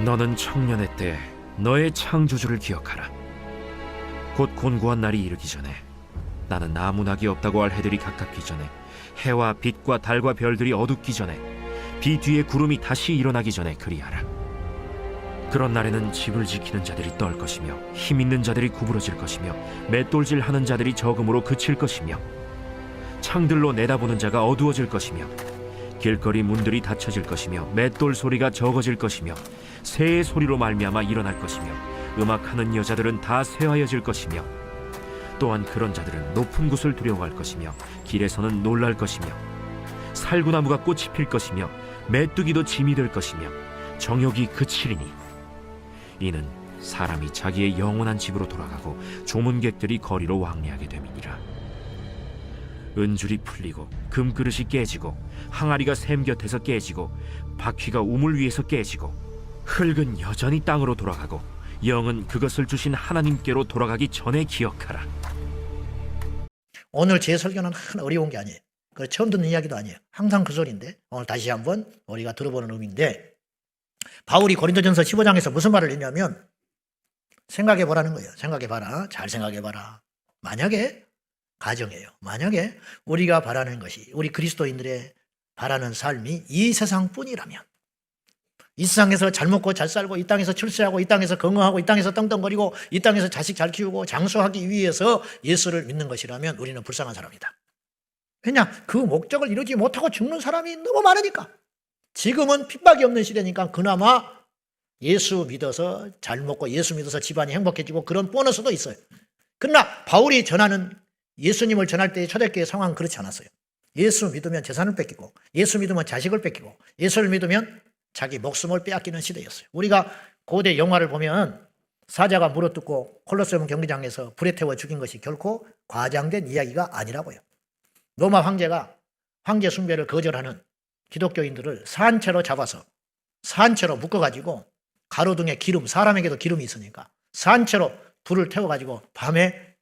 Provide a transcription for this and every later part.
너는 청년의 때 너의 창조주를 기억하라. 곧 곤고한 날이 이르기 전에, 나는 나무나기 없다고 할 해들이 가깝기 전에, 해와 빛과 달과 별들이 어둡기 전에, 비 뒤에 구름이 다시 일어나기 전에 그리하라. 그런 날에는 집을 지키는 자들이 떨 것이며, 힘 있는 자들이 구부러질 것이며, 맷돌질 하는 자들이 적음으로 그칠 것이며, 창들로 내다보는 자가 어두워질 것이며, 길거리 문들이 닫혀질 것이며, 맷돌 소리가 적어질 것이며, 새의 소리로 말미암아 일어날 것이며, 음악하는 여자들은 다 쇠하여질 것이며, 또한 그런 자들은 높은 곳을 두려워할 것이며, 길에서는 놀랄 것이며, 살구나무가 꽃이 필 것이며, 메뚜기도 짐이 될 것이며, 정욕이 그치리니, 이는 사람이 자기의 영원한 집으로 돌아가고 조문객들이 거리로 왕래하게 됨이니라. 은줄이 풀리고 금그릇이 깨지고 항아리가 샘 곁에서 깨지고 바퀴가 우물 위에서 깨지고, 흙은 여전히 땅으로 돌아가고 영은 그것을 주신 하나님께로 돌아가기 전에 기억하라. 오늘 제 설교는 어려운 게 아니에요. 처음 듣는 이야기도 아니에요. 항상 그 소리인데 오늘 다시 한번 우리가 들어보는 의미인데, 바울이 고린도전서 15장에서 무슨 말을 했냐면, 생각해 보라는 거예요. 생각해 봐라. 잘 생각해 봐라. 만약에 가정이에요. 만약에 우리가 바라는 것이, 우리 그리스도인들의 바라는 삶이 이 세상뿐이라면, 이 세상에서 잘 먹고 잘 살고, 이 땅에서 출세하고, 이 땅에서 건강하고, 이 땅에서 떵떵거리고, 이 땅에서 자식 잘 키우고 장수하기 위해서 예수를 믿는 것이라면 우리는 불쌍한 사람이다. 왜냐? 그 목적을 이루지 못하고 죽는 사람이 너무 많으니까. 지금은 핍박이 없는 시대니까 그나마 예수 믿어서 잘 먹고 예수 믿어서 집안이 행복해지고 그런 보너스도 있어요. 그러나 바울이 전하는, 예수님을 전할 때의 초대교회 상황은 그렇지 않았어요. 예수 믿으면 재산을 뺏기고, 예수 믿으면 자식을 뺏기고, 예수를 믿으면 자기 목숨을 빼앗기는 시대였어요. 우리가 고대 영화를 보면 사자가 물어뜯고 콜로세움 경기장에서 불에 태워 죽인 것이 결코 과장된 이야기가 아니라고요. 로마 황제가 황제 숭배를 거절하는 기독교인들을 산채로 잡아서 산채로 묶어가지고 가로등에 기름, 사람에게도 기름이 있으니까 산채로 불을 태워가지고 밤에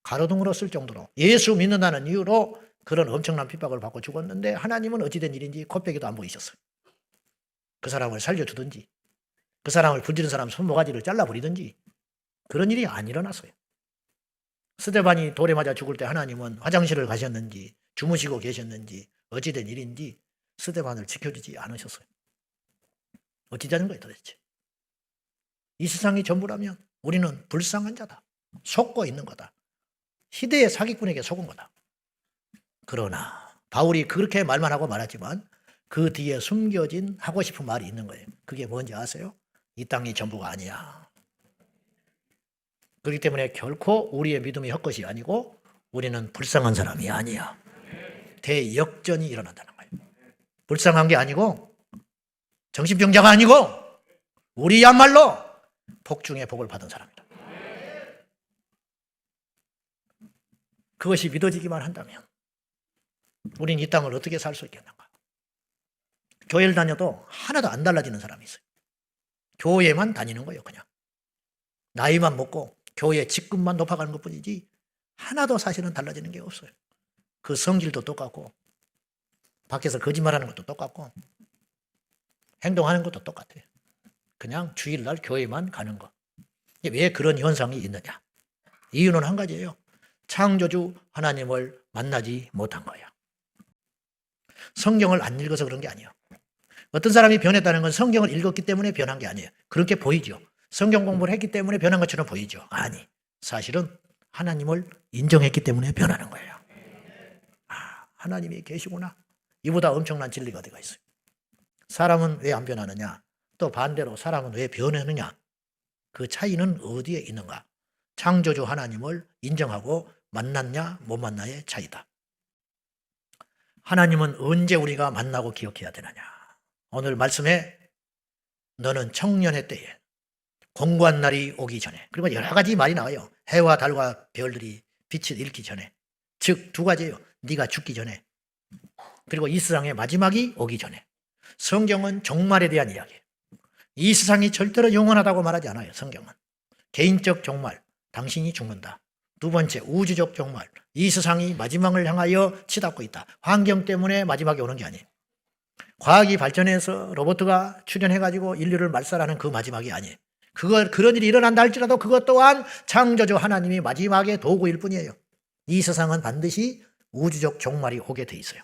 가로등으로 쓸 정도로 예수 믿는다는 이유로 그런 엄청난 핍박을 받고 죽었는데, 하나님은 어찌된 일인지 코빼기도 안 보이셨어요. 그 사람을 살려주든지, 그 사람을 불지른 사람 손모가지를 잘라버리든지 그런 일이 안 일어났어요. 스데반이 돌에 맞아 죽을 때 하나님은 화장실을 가셨는지 주무시고 계셨는지 어찌된 일인지 스데반을 지켜주지 않으셨어요. 어찌자는 거예요 도대체. 이 세상이 전부라면 우리는 불쌍한 자다, 속고 있는 거다, 시대의 사기꾼에게 속은 거다. 그러나 바울이 그렇게 말만 하고 말았지만 그 뒤에 숨겨진 하고 싶은 말이 있는 거예요. 그게 뭔지 아세요? 이 땅이 전부가 아니야. 그렇기 때문에 결코 우리의 믿음이 헛것이 아니고 우리는 불쌍한 사람이 아니야. 대역전이 일어난다는 거예요. 불쌍한 게 아니고 정신병자가 아니고 우리야말로 복 중에 복을 받은 사람이다. 그것이 믿어지기만 한다면 우린 이 땅을 어떻게 살 수 있겠는가? 교회를 다녀도 하나도 안 달라지는 사람이 있어요. 교회만 다니는 거예요. 그냥 나이만 먹고 교회 직급만 높아가는 것뿐이지 하나도 사실은 달라지는 게 없어요. 그 성질도 똑같고 밖에서 거짓말하는 것도 똑같고 행동하는 것도 똑같아요. 그냥 주일날 교회만 가는 거. 왜 그런 현상이 있느냐? 이유는 한 가지예요. 창조주 하나님을 만나지 못한 거예요. 성경을 안 읽어서 그런 게 아니에요. 어떤 사람이 변했다는 건 성경을 읽었기 때문에 변한 게 아니에요. 그렇게 보이죠. 성경 공부를 했기 때문에 변한 것처럼 보이죠. 아니, 사실은 하나님을 인정했기 때문에 변하는 거예요. 아, 하나님이 계시구나. 이보다 엄청난 진리가 어디가 있어요. 사람은 왜 안 변하느냐? 또 반대로 사람은 왜 변하느냐? 그 차이는 어디에 있는가? 창조주 하나님을 인정하고 만났냐 못 만나의 차이다. 하나님은 언제 우리가 만나고 기억해야 되느냐? 오늘 말씀에 너는 청년의 때에 공고한 날이 오기 전에, 그리고 여러 가지 말이 나와요. 해와 달과 별들이 빛을 잃기 전에, 즉 두 가지예요. 네가 죽기 전에, 그리고 이 세상의 마지막이 오기 전에. 성경은 종말에 대한 이야기예요. 이 세상이 절대로 영원하다고 말하지 않아요. 성경은 개인적 종말, 당신이 죽는다. 두 번째, 우주적 종말, 이 세상이 마지막을 향하여 치닫고 있다. 환경 때문에 마지막이 오는 게 아니에요. 과학이 발전해서 로봇가 출현해가지고 인류를 말살하는 그 마지막이 아니에요. 그런 일이 일어난다 할지라도 그것 또한 창조주 하나님이 마지막의 도구일 뿐이에요. 이 세상은 반드시 우주적 종말이 오게 돼 있어요.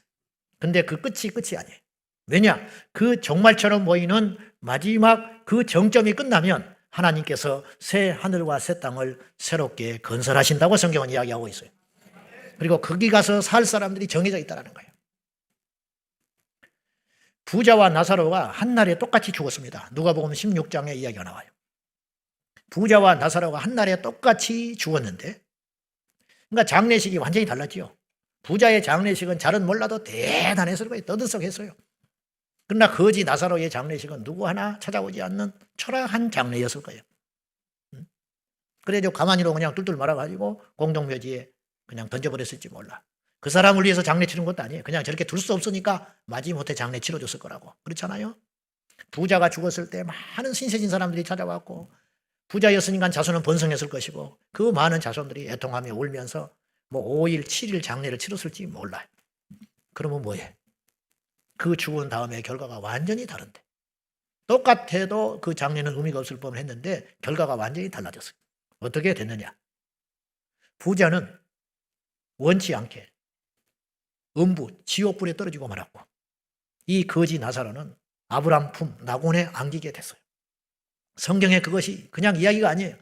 근데 그 끝이 아니에요. 왜냐? 그 종말처럼 보이는 마지막 그 정점이 끝나면 하나님께서 새 하늘과 새 땅을 새롭게 건설하신다고 성경은 이야기하고 있어요. 그리고 거기 가서 살 사람들이 정해져 있다는 거예요. 부자와 나사로가 한날에 똑같이 죽었습니다. 누가복음 16장에 이야기가 나와요. 부자와 나사로가 한날에 똑같이 죽었는데, 그러니까 장례식이 완전히 달랐지요. 부자의 장례식은 잘은 몰라도 대단했을 거예요. 떠들썩했어요. 그러나 거지 나사로의 장례식은 누구 하나 찾아오지 않는 초라한 장례였을 거예요. 그래도 가만히로 그냥 뚫뚫 말아가지고 공동묘지에 그냥 던져버렸을지 몰라. 그 사람을 위해서 장례 치른 것도 아니에요. 그냥 저렇게 둘 수 없으니까 마지못해 장례 치러줬을 거라고. 그렇잖아요. 부자가 죽었을 때 많은 신세진 사람들이 찾아왔고, 부자였으니까 자손은 번성했을 것이고, 그 많은 자손들이 애통하며 울면서 뭐 5일, 7일 장례를 치렀을지 몰라요. 그러면 뭐해? 그 죽은 다음에 결과가 완전히 다른데. 똑같아도 그 장례는 의미가 없을 뻔 했는데 결과가 완전히 달라졌어요. 어떻게 됐느냐? 부자는 원치 않게 음부, 지옥불에 떨어지고 말았고, 이 거지 나사로는 아브람 품, 낙원에 안기게 됐어요. 성경에 그것이 그냥 이야기가 아니에요.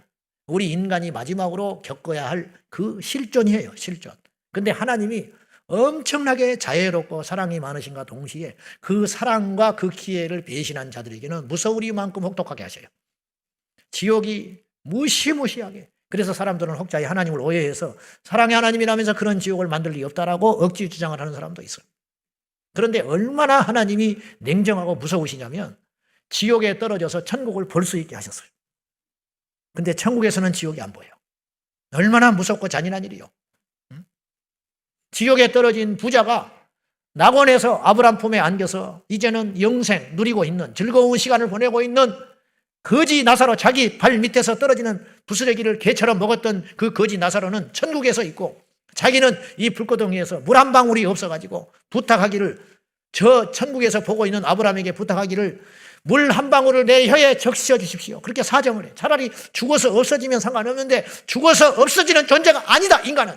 우리 인간이 마지막으로 겪어야 할 그 실존이에요. 실존. 근데 하나님이 엄청나게 자애롭고 사랑이 많으신가 동시에 그 사랑과 그 기회를 배신한 자들에게는 무서우리만큼 혹독하게 하셔요. 지옥이 무시무시하게. 그래서 사람들은 혹자히 하나님을 오해해서 사랑의 하나님이라면서 그런 지옥을 만들 리 없다라고 억지 주장을 하는 사람도 있어요. 그런데 얼마나 하나님이 냉정하고 무서우시냐면 지옥에 떨어져서 천국을 볼 수 있게 하셨어요. 근데 천국에서는 지옥이 안 보여요. 얼마나 무섭고 잔인한 일이요. 지옥에 떨어진 부자가 낙원에서 아브람 품에 안겨서 이제는 영생 누리고 있는, 즐거운 시간을 보내고 있는 거지 나사로, 자기 발 밑에서 떨어지는 부스러기를 개처럼 먹었던 그 거지 나사로는 천국에서 있고, 자기는 이 불구덩이에서 물 한 방울이 없어가지고 부탁하기를, 저 천국에서 보고 있는 아브람에게 부탁하기를 물 한 방울을 내 혀에 적시어 주십시오. 그렇게 사정을 해. 차라리 죽어서 없어지면 상관없는데 죽어서 없어지는 존재가 아니다, 인간은.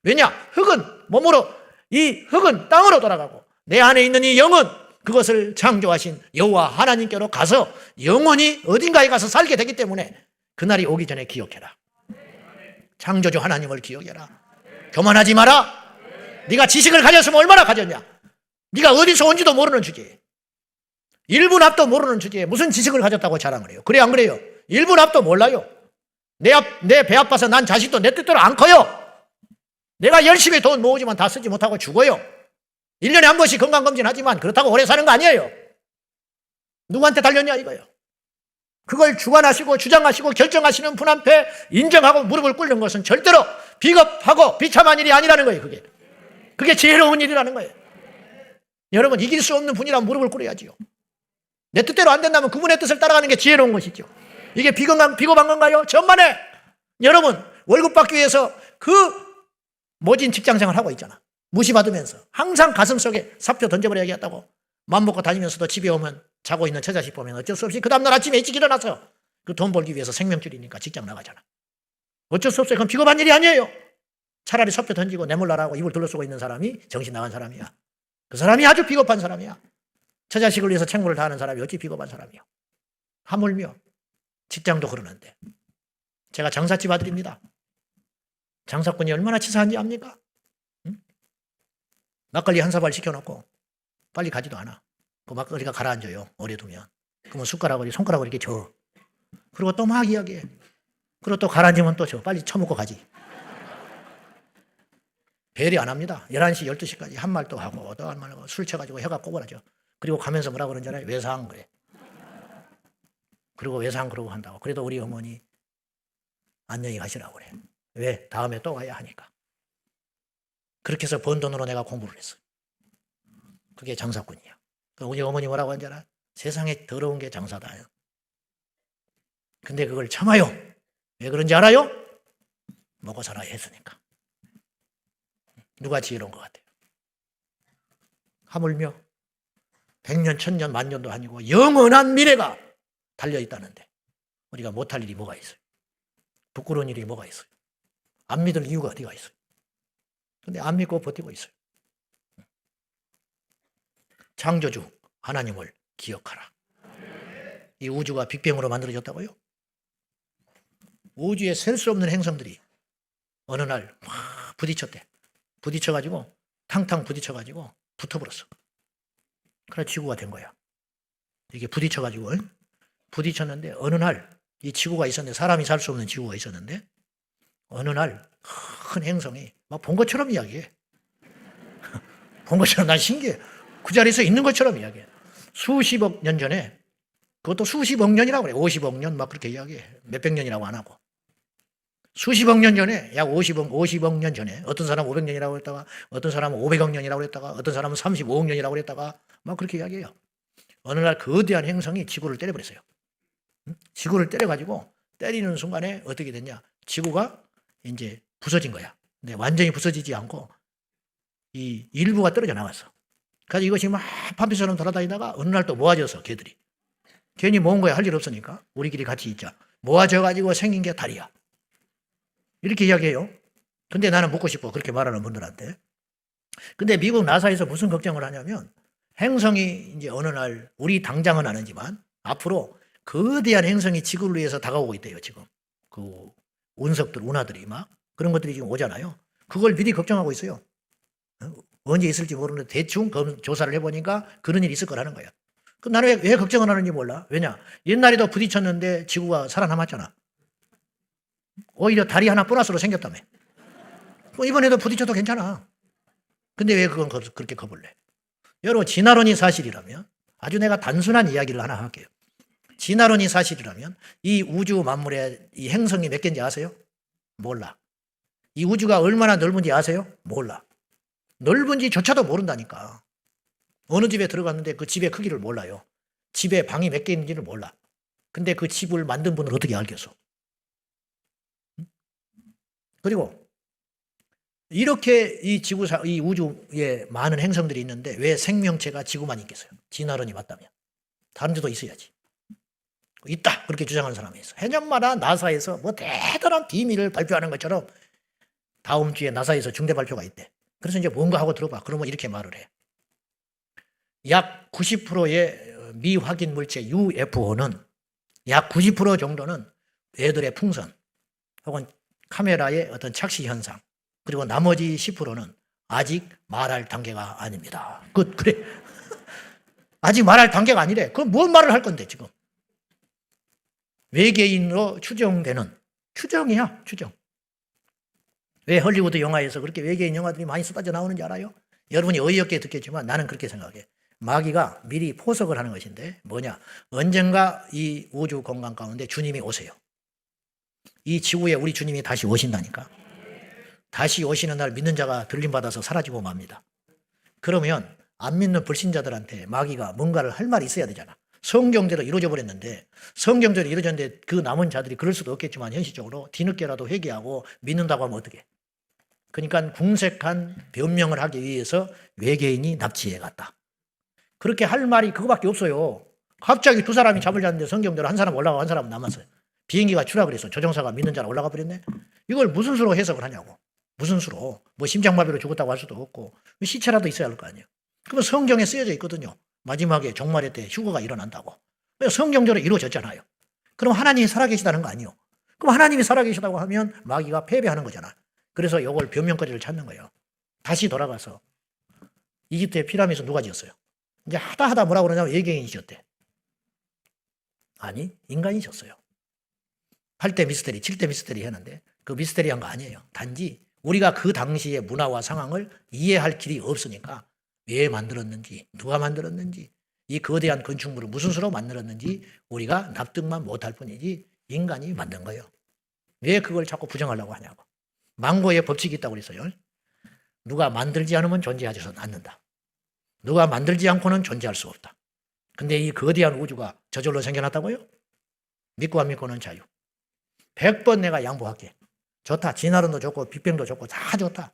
왜냐? 흙은 몸으로, 이 흙은 땅으로 돌아가고 내 안에 있는 이 영은 그것을 창조하신 여호와 하나님께로 가서 영원히 어딘가에 가서 살게 되기 때문에 그날이 오기 전에 기억해라. 창조주 하나님을 기억해라. 교만하지 마라. 네가 지식을 가졌으면 얼마나 가졌냐. 네가 어디서 온지도 모르는 주제에, 1분 앞도 모르는 주제에 무슨 지식을 가졌다고 자랑을 해요. 그래 안 그래요? 1분 앞도 몰라요. 내 배 아파서 난 자식도 내 뜻대로 안 커요. 내가 열심히 돈 모으지만 다 쓰지 못하고 죽어요. 1년에 한 번씩 건강검진 하지만 그렇다고 오래 사는 거 아니에요. 누구한테 달렸냐 이거예요. 그걸 주관하시고 주장하시고 결정하시는 분 앞에 인정하고 무릎을 꿇는 것은 절대로 비겁하고 비참한 일이 아니라는 거예요. 그게 지혜로운 일이라는 거예요. 여러분, 이길 수 없는 분이라면 무릎을 꿇어야지요. 내 뜻대로 안 된다면 그분의 뜻을 따라가는 게 지혜로운 것이죠. 이게 비겁한 건가요? 천만에. 여러분, 월급 받기 위해서 그 모진 직장생활 하고 있잖아. 무시받으면서 항상 가슴 속에 사표 던져버려야겠다고 맘 먹고 다니면서도 집에 오면 자고 있는 처자식 보면 어쩔 수 없이 그 다음날 아침에 일찍 일어나서 그 돈 벌기 위해서 생명줄이니까 직장 나가잖아. 어쩔 수 없어요. 그건 비겁한 일이 아니에요. 차라리 사표 던지고 뇌물나라고 입을 둘러쓰고 있는 사람이 정신 나간 사람이야. 그 사람이 아주 비겁한 사람이야. 처자식을 위해서 책무를 다하는 사람이 어찌 비겁한 사람이야. 하물며 직장도 그러는데. 제가 장사집 아들입니다. 장사꾼이 얼마나 치사한지 압니까? 응? 막걸리 한 사발 시켜놓고 빨리 가지도 않아. 그 막걸리가 가라앉아요. 오래 두면. 그러면 숟가락을, 손가락을 이렇게 줘. 그리고 또 막 이야기해. 그리고 또 가라앉으면 또 줘. 빨리 처먹고 가지. 배려 안 합니다. 11시, 12시까지 한 말 또 하고 또 한 말 하고 술 쳐가지고 혀가 꼬부라져. 그리고 가면서 뭐라 그러는 줄 알아요? 외상 그래. 그리고 외상 그러고 한다고. 그래도 우리 어머니 안녕히 가시라고 그래. 왜? 다음에 또 와야 하니까. 그렇게 해서 번 돈으로 내가 공부를 했어요. 그게 장사꾼이야. 우리 어머니 뭐라고 하는지 알아? 세상에 더러운 게 장사다. 근데 그걸 참아요. 왜 그런지 알아요? 먹고 살아야 했으니까. 누가 지혜로운 것 같아요? 하물며 100년, 1000년, 만년도 아니고 영원한 미래가 달려있다는데 우리가 못할 일이 뭐가 있어요? 부끄러운 일이 뭐가 있어요? 안 믿을 이유가 어디가 있어요? 근데 안 믿고 버티고 있어요. 창조주 하나님을 기억하라. 이 우주가 빅뱅으로 만들어졌다고요? 우주에 셀 수 없는 행성들이 어느 날 막 부딪혔대. 부딪혀가지고 탕탕 부딪혀가지고 붙어버렸어. 그래 지구가 된 거야. 이게 부딪혀가지고 부딪혔는데 어느 날 이 지구가 있었는데 사람이 살 수 없는 지구가 있었는데 어느 날 큰 행성이 막 본 것처럼 이야기해. 본 것처럼 난 신기해. 그 자리에서 있는 것처럼 이야기해. 수십억 년 전에 그것도 수십억 년이라고 그래. 50억 년 막 그렇게 이야기해. 몇백 년이라고 안 하고. 수십억 년 전에 약 50억 년 전에 어떤 사람은 500년이라고 했다가 어떤 사람은 500억 년이라고 했다가 어떤 사람은 35억 년이라고 했다가 막 그렇게 이야기해요. 어느 날 거대한 행성이 지구를 때려버렸어요. 지구를 때려가지고 때리는 순간에 어떻게 됐냐. 지구가 이제 부서진 거야. 근데 완전히 부서지지 않고 이 일부가 떨어져 나갔어. 그래서 이것이 막 판피처럼 돌아다니다가 어느 날 또 모아져서 걔들이. 괜히 모은 거야. 할 일 없으니까. 우리끼리 같이 있자. 모아져가지고 생긴 게 달이야. 이렇게 이야기해요. 근데 나는 묻고 싶어. 그렇게 말하는 분들한테. 근데 미국 나사에서 무슨 걱정을 하냐면 행성이 이제 어느 날 우리 당장은 아니지만 앞으로 거대한 행성이 지구를 위해서 다가오고 있대요. 지금. 그 운석들, 운하들이 막 그런 것들이 지금 오잖아요. 그걸 미리 걱정하고 있어요. 언제 있을지 모르는데 대충 조사를 해보니까 그런 일이 있을 거라는 거야. 그럼 나는 왜 걱정을 하는지 몰라. 왜냐? 옛날에도 부딪혔는데 지구가 살아남았잖아. 오히려 달이 하나 보너스로 생겼다며. 이번에도 부딪혀도 괜찮아. 근데 왜 그건 그렇게 겁을 내? 여러분, 진화론이 사실이라면 아주 내가 단순한 이야기를 하나 할게요. 진화론이 사실이라면 이 우주 만물의 이 행성이 몇 개인지 아세요? 몰라. 이 우주가 얼마나 넓은지 아세요? 몰라. 넓은지조차도 모른다니까. 어느 집에 들어갔는데 그 집의 크기를 몰라요. 집에 방이 몇 개 있는지를 몰라. 근데 그 집을 만든 분을 어떻게 알겠어? 그리고 이렇게 이 이 우주에 많은 행성들이 있는데 왜 생명체가 지구만 있겠어요? 진화론이 맞다면. 다른 데도 있어야지. 있다. 그렇게 주장하는 사람이 있어. 해년마다 나사에서 뭐 대단한 비밀을 발표하는 것처럼 다음 주에 나사에서 중대 발표가 있대. 그래서 이제 뭔가 하고 들어봐. 그러면 이렇게 말을 해. 약 90%의 미확인 물체 UFO는 약 90% 정도는 애들의 풍선 혹은 카메라의 어떤 착시 현상 그리고 나머지 10%는 아직 말할 단계가 아닙니다. 그래. 아직 말할 단계가 아니래. 그럼 뭔 말을 할 건데 지금. 외계인으로 추정되는 추정이야. 추정. 왜 헐리우드 영화에서 그렇게 외계인 영화들이 많이 쏟아져 나오는지 알아요? 여러분이 어이없게 듣겠지만 나는 그렇게 생각해. 마귀가 미리 포석을 하는 것인데 뭐냐. 언젠가 이 우주 공간 가운데 주님이 오세요. 이 지구에 우리 주님이 다시 오신다니까. 다시 오시는 날 믿는 자가 들림받아서 사라지고 맙니다. 그러면 안 믿는 불신자들한테 마귀가 뭔가를 할 말이 있어야 되잖아. 성경대로 이루어져 버렸는데 성경대로 이루어졌는데 그 남은 자들이 그럴 수도 없겠지만 현실적으로 뒤늦게라도 회개하고 믿는다고 하면 어떡해. 그러니까 궁색한 변명을 하기 위해서 외계인이 납치해 갔다. 그렇게 할 말이 그거밖에 없어요. 갑자기 두 사람이 잡을 잤는데 성경대로 한 사람 올라가고 한 사람은 남았어요. 비행기가 추락을 해서 조종사가 믿는 자라 올라가 버렸네. 이걸 무슨 수로 해석을 하냐고. 무슨 수로. 뭐 심장마비로 죽었다고 할 수도 없고 시체라도 있어야 할 거 아니에요. 그러면 성경에 쓰여져 있거든요. 마지막에 종말의 때 휴거가 일어난다고. 성경대로 이루어졌잖아요. 그럼 하나님이 살아계시다는 거 아니에요. 그럼 하나님이 살아계시다고 하면 마귀가 패배하는 거잖아. 그래서 이걸 변명거리를 찾는 거예요. 다시 돌아가서 이집트의 피라미드 누가 지었어요? 이제 하다 뭐라고 그러냐면 외계인이 지었대. 아니, 인간이 지었어요. 8대 미스터리, 7대 미스터리 했는데 그 미스터리한 거 아니에요. 단지 우리가 그 당시의 문화와 상황을 이해할 길이 없으니까 왜 만들었는지, 누가 만들었는지, 이 거대한 건축물을 무슨 수로 만들었는지 우리가 납득만 못할 뿐이지 인간이 만든 거예요. 왜 그걸 자꾸 부정하려고 하냐고. 망고의 법칙이 있다고 그랬어요. 누가 만들지 않으면 존재하지 않는다. 누가 만들지 않고는 존재할 수 없다. 근데 이 거대한 우주가 저절로 생겨났다고요? 믿고 안 믿고는 자유. 100번 내가 양보할게. 좋다. 진화론도 좋고 빅뱅도 좋고 다 좋다.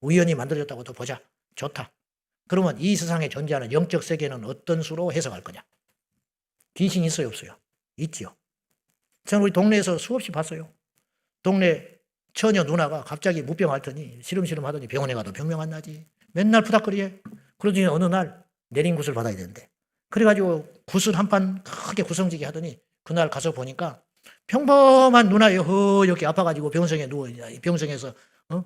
우연히 만들어졌다고 또 보자. 좋다. 그러면 이 세상에 존재하는 영적 세계는 어떤 수로 해석할 거냐? 귀신이 있어요, 없어요? 있지요. 저는 우리 동네에서 수없이 봤어요. 동네 처녀 누나가 갑자기 무병 앓더니 시름시름 하더니 병원에 가도 병명 안 나지. 맨날 푸닥거리해. 그러더니 어느 날 내린 굿을 받아야 되는데. 그래가지고 굿을 한 판 크게 구성지게 하더니 그날 가서 보니까 평범한 누나에 허옇게 아파가지고 병성에 누워 병성에서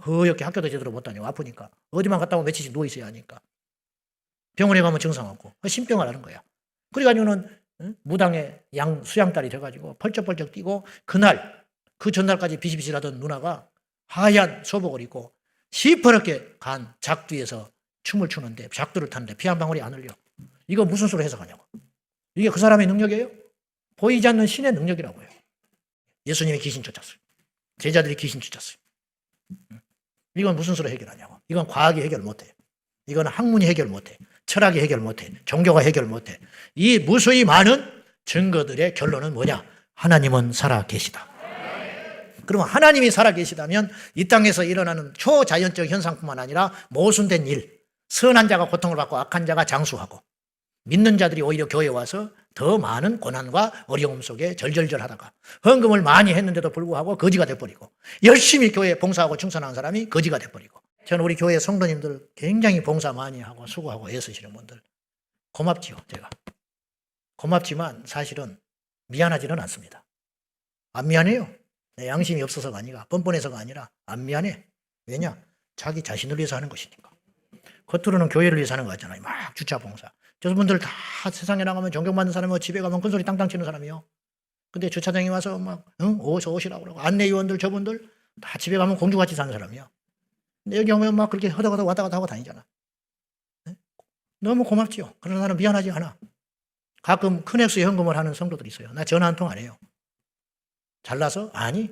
허옇게 학교도 제대로 못 다니고 아프니까 어디만 갔다 오면 며칠씩 누워 있어야 하니까 병원에 가면 증상 없고 신병을 하는 거야. 그래가지고는 무당의 수양딸이 돼가지고 펄쩍펄쩍 뛰고 그날 그 전날까지 비실비실하던 누나가 하얀 소복을 입고 시퍼렇게 간 작두에서 춤을 추는데 작두를 타는데 피 한 방울이 안 흘려. 이거 무슨 수로 해석하냐고. 이게 그 사람의 능력이에요? 보이지 않는 신의 능력이라고 해요. 예수님이 귀신 쫓았어요. 제자들이 귀신 쫓았어요. 이건 무슨 수로 해결하냐고. 이건 과학이 해결 못해. 이건 학문이 해결 못해. 철학이 해결 못해. 종교가 해결 못해. 이 무수히 많은 증거들의 결론은 뭐냐? 하나님은 살아계시다. 그러면 하나님이 살아계시다면 이 땅에서 일어나는 초자연적 현상뿐만 아니라 모순된 일, 선한 자가 고통을 받고 악한 자가 장수하고 믿는 자들이 오히려 교회에 와서 더 많은 고난과 어려움 속에 절절절하다가 헌금을 많이 했는데도 불구하고 거지가 돼버리고 열심히 교회에 봉사하고 충성하는 사람이 거지가 돼버리고 저는 우리 교회 성도님들 굉장히 봉사 많이 하고 수고하고 애쓰시는 분들 고맙지요. 제가 고맙지만 사실은 미안하지는 않습니다. 안 미안해요. 내 양심이 없어서가 아니라 뻔뻔해서가 아니라 안 미안해. 왜냐? 자기 자신을 위해서 하는 것이니까. 겉으로는 교회를 위해서 하는 거 같잖아요. 막 주차 봉사. 저분들 다 세상에 나가면 존경받는 사람이고 집에 가면 큰소리 땅땅 치는 사람이요. 근데 주차장에 와서 막 오시라고 그러고 안내위원들 저분들 다 집에 가면 공주같이 사는 사람이요. 근데 여기 오면 막 그렇게 허덕허덕 왔다 갔다 하고 다니잖아. 네? 너무 고맙지요. 그러나 나는 미안하지 않아. 가끔 큰 액수 현금을 하는 성도들이 있어요. 나 전화 한 통 안 해요. 잘나서? 아니.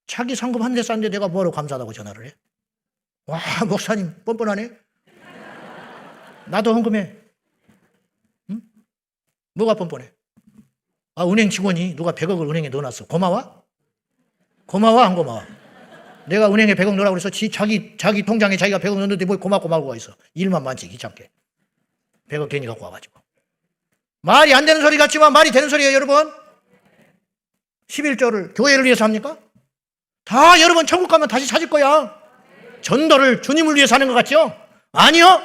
자기 상금 한 대 쌌는데 내가 뭐하러 감사하다고 전화를 해? 와, 목사님 뻔뻔하네. 나도 헌금해. 응? 뭐가 뻔뻔해? 아, 은행 직원이 누가 100억을 은행에 넣어놨어. 고마워? 고마워 안 고마워? 내가 은행에 100억 넣으라고 그래서 자기 통장에 자기가 100억 넣었는데 뭐 고맙고가 있어. 일만 많지 귀찮게. 100억 괜히 갖고 와가지고. 말이 안 되는 소리 같지만 말이 되는 소리예요, 여러분. 11조를 교회를 위해서 합니까? 다 여러분 천국 가면 다시 찾을 거야. 전도를 주님을 위해서 하는 것 같죠? 아니요.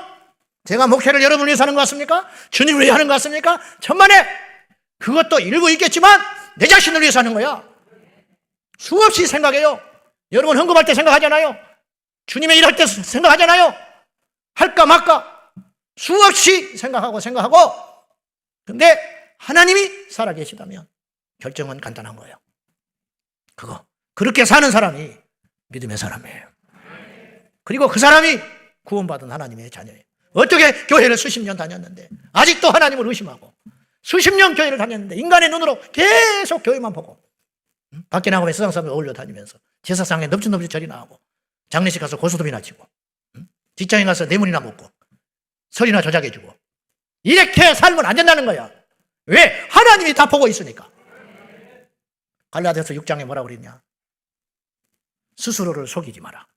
제가 목회를 여러분을 위해서 하는 것 같습니까? 주님을 위해 하는 것 같습니까? 천만에 그것도 일부 있겠지만 내 자신을 위해서 하는 거야. 수없이 생각해요. 여러분 헌금할 때 생각하잖아요. 주님의 일할 때 생각하잖아요. 할까 말까 수없이 생각하고 근데 하나님이 살아계시다면 결정은 간단한 거예요. 그렇게 사는 사람이 믿음의 사람이에요. 그리고 그 사람이 구원받은 하나님의 자녀예요. 어떻게 교회를 수십 년 다녔는데 아직도 하나님을 의심하고 수십 년 교회를 다녔는데 인간의 눈으로 계속 교회만 보고 밖에 나가면 세상 사람들 어울려 다니면서 제사상에 넙죽넙죽 절이 나오고 장례식 가서 고소톱이나 치고 직장에 가서 뇌물이나 먹고 설이나 조작해주고 이렇게 살면 안 된다는 거야. 왜? 하나님이 다 보고 있으니까. 갈라디아서 6장에 뭐라고 그랬냐? 스스로를 속이지 마라.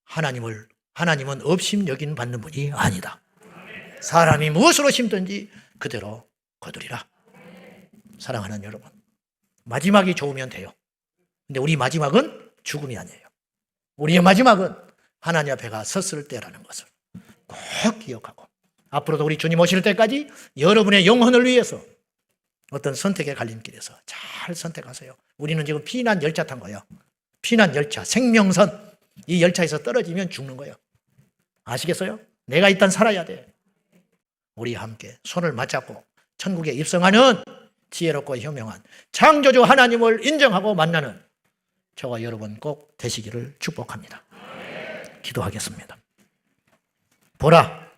하나님은 업심 받는 분이 아니다. 사람이 무엇으로 심든지 그대로 거두리라. 사랑하는 여러분, 마지막이 좋으면 돼요. 근데 우리 마지막은 죽음이 아니에요. 우리의 마지막은 하나님 앞에 가 섰을 때라는 것을 꼭 기억하고 앞으로도 우리 주님 오실 때까지 여러분의 영혼을 위해서 어떤 선택의 갈림길에서 잘 선택하세요. 우리는 지금 피난 열차 탄 거예요. 피난 열차, 생명선. 이 열차에서 떨어지면 죽는 거예요. 아시겠어요? 내가 일단 살아야 돼. 우리 함께 손을 맞잡고 천국에 입성하는 지혜롭고 현명한 창조주 하나님을 인정하고 만나는 저와 여러분 꼭 되시기를 축복합니다. 기도하겠습니다. 보라,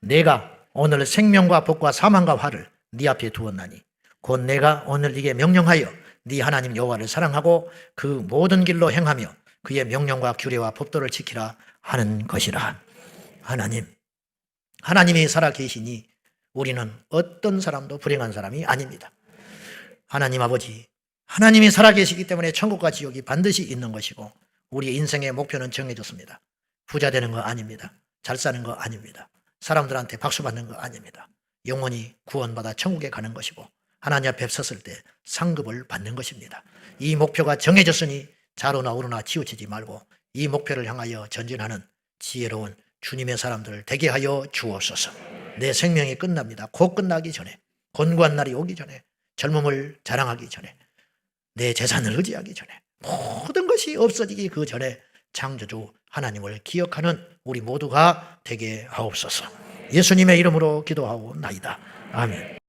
내가 오늘 생명과 복과 사망과 화를 네 앞에 두었나니 곧 내가 오늘 네게 명령하여 네 하나님 여호와를 사랑하고 그 모든 길로 행하며 그의 명령과 규례와 법도를 지키라 하는 것이라. 하나님이 살아계시니 우리는 어떤 사람도 불행한 사람이 아닙니다. 하나님 아버지, 하나님이 살아계시기 때문에 천국과 지옥이 반드시 있는 것이고 우리의 인생의 목표는 정해졌습니다. 부자 되는 거 아닙니다. 잘 사는 거 아닙니다. 사람들한테 박수 받는 거 아닙니다. 영원히 구원받아 천국에 가는 것이고 하나님 앞에 섰을 때 상급을 받는 것입니다. 이 목표가 정해졌으니 좌로나 우로나 치우치지 말고 이 목표를 향하여 전진하는 지혜로운 주님의 사람들 되게 하여 주옵소서. 내 생명이 끝납니다. 곧 끝나기 전에, 곤고한 날이 오기 전에, 젊음을 자랑하기 전에, 내 재산을 의지하기 전에, 모든 것이 없어지기 그 전에 창조주 하나님을 기억하는 우리 모두가 되게 하옵소서. 예수님의 이름으로 기도하옵나이다. 아멘.